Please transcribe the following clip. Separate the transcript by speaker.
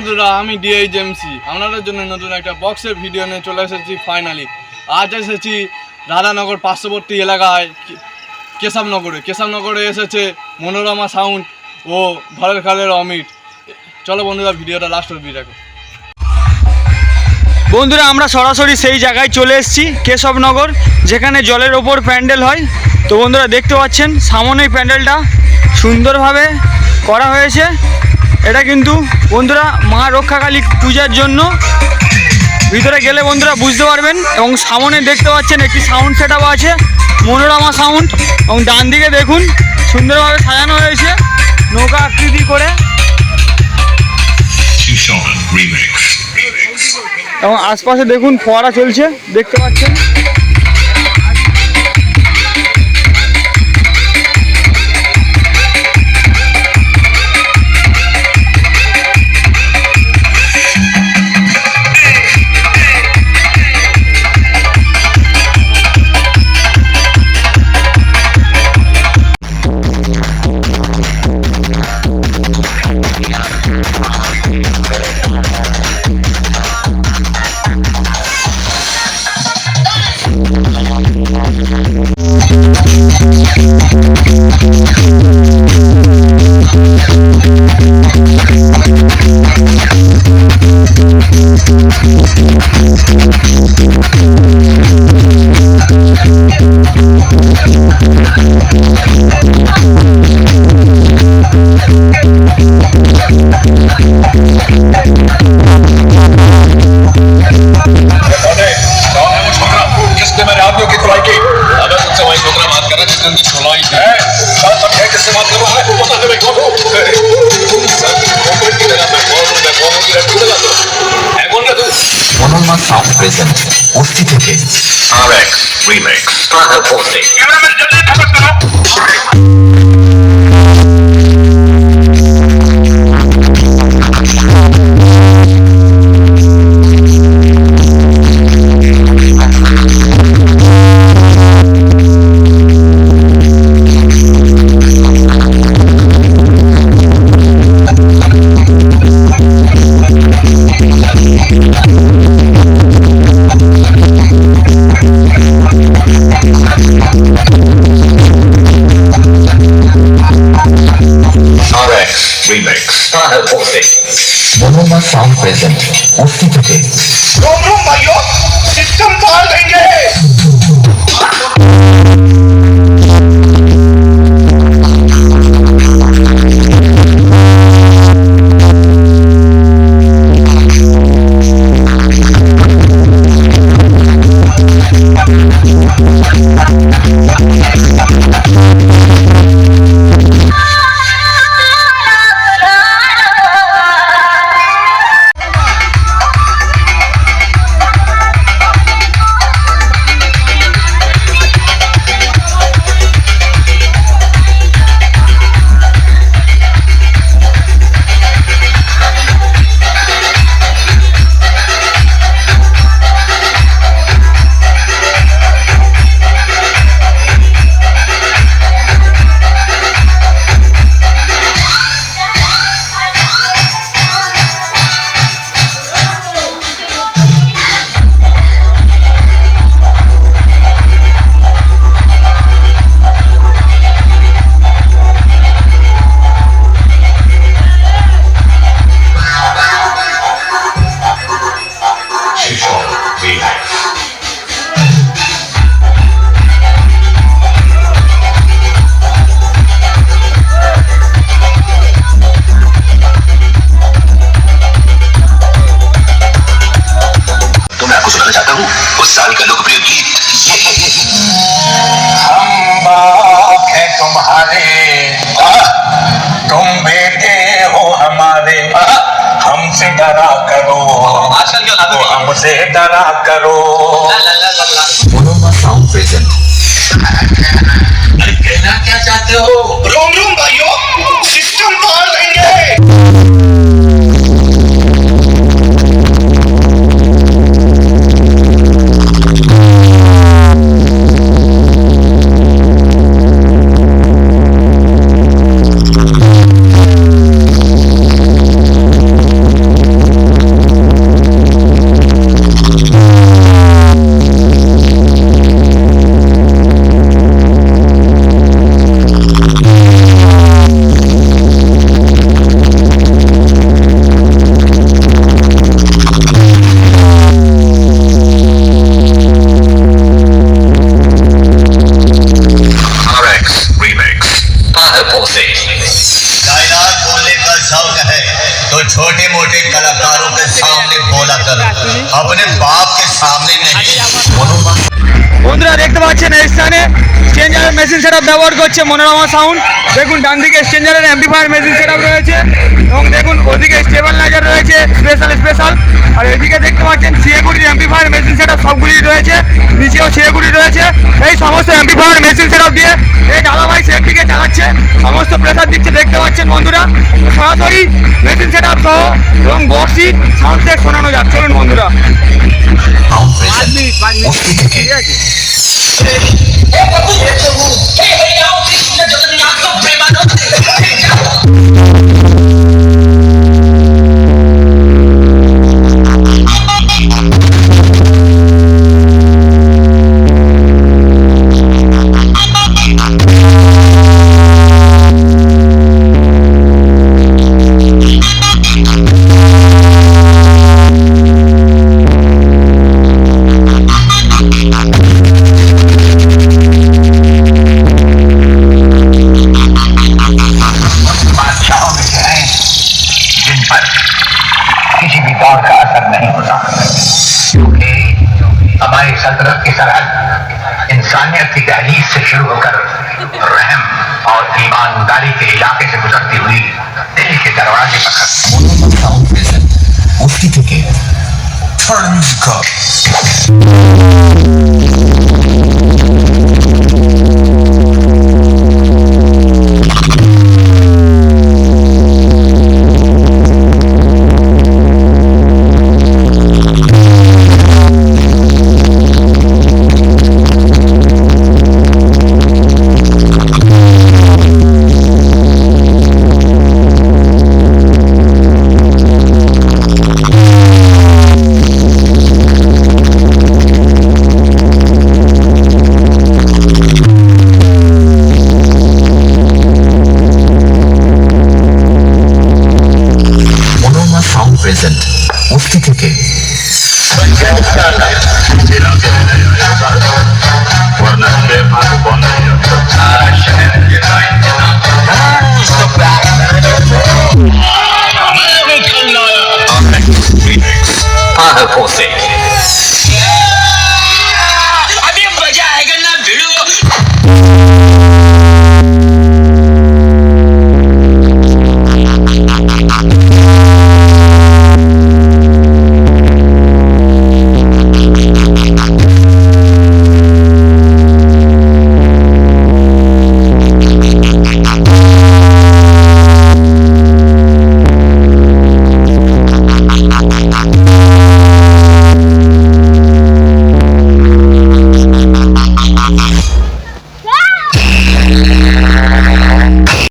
Speaker 1: বন্ধুরা, আমি ডিএইচএমসি আপনাদের জন্য নতুন একটা বক্সের ভিডিও নিয়ে চলে এসেছি। ফাইনালি আজ এসেছি রাধানগর পার্শ্ববর্তী এলাকায় কেশবনগরে এসেছে মনোরমা সাউন্ড ও ঘরের খালের অমিত। চলো বন্ধুরা, ভিডিওটা লাস্ট অবধি দেখো।
Speaker 2: বন্ধুরা, আমরা সরাসরি সেই জায়গায় চলে এসেছি, কেশবনগর, যেখানে জলের ওপর প্যান্ডেল হয়। তো বন্ধুরা দেখতে পাচ্ছেন সামনে প্যান্ডেলটা সুন্দরভাবে করা হয়েছে। এটা কিন্তু বন্ধুরা মা রক্ষাকালী পূজার জন্য। ভিতরে গেলে বন্ধুরা বুঝতে পারবেন। এবং সামনে দেখতে পাচ্ছেন একটি সাউন্ড সেট আপ আছে, মনোরমা সাউন্ড। এবং ডান দিকে দেখুন সুন্দরভাবে সাজানো হয়েছে নৌকা আকৃতি করে। এবং আশপাশে দেখুন ফোয়ারা চলছে, দেখতে পাচ্ছেন।
Speaker 3: Monoma Sound presents Usti থেকে RX Remix Starter Posting. Remix Starter Posting. Monoma Sound present Usti থেকে
Speaker 4: दोनों भाइयों सिस्टम पार देंगे।
Speaker 3: उस साल का लोकप्रिय गीत
Speaker 4: हम बाप हैं तुम्हारे, तुम बेटे हो हमारे, हमसे डरा करो, हमसे डरा करो।
Speaker 3: Monoma Sound present
Speaker 4: अरे कहना क्या चाहते हो? रोम रोम भाइयों, सिस्टम पार देंगे।
Speaker 2: পাচ্ছেন এই স্থানে এক্সচেঞ্জারের মেশিন সেটআপ ব্যবহার করছে মনোরমা সাউন্ড। দেখুন ডান দিকে এক্সচেঞ্জারের অ্যাম্পলিফায়ার মেশিন সেটআপ রয়েছে এবং দেখুন ওদিকে স্টেবিলাইজার রয়েছে স্পেশাল। আর এদিকে দেখতে পাচ্ছেন সিএগুড়ির অ্যাম্পলিফায়ার মেশিন সেটআপ সবগুলি রয়েছে, নিচেও সিএগুড়ি রয়েছে। এই সমস্ত অ্যাম্পলিফায়ার মেশিন সেটআপ দিয়ে এই দাদাভাই সেফটিকে চালাচ্ছে, সমস্ত প্রেসার দিচ্ছে দেখতে পাচ্ছেন বন্ধুরা। সরাসরি মেশিন সেটআপ সহ এবং বক্সি সাউন্ড চেক শোনানো যাক, চলুন বন্ধুরা।
Speaker 3: Sound present মুক্তি থেকে बादशाहों में से हैं जिन पर किसी भी दौर का असर नहीं होता, क्योंकि हमारी सल्तनत की सरहद इंसानियत की दहलीज से शुरू होकर रहम और ईमानदारी के इलाके से गुजरती हुई दिल के दरवाजे तक। साउंड प्रेजेंट मुफ्ती থেকে Turn the cup.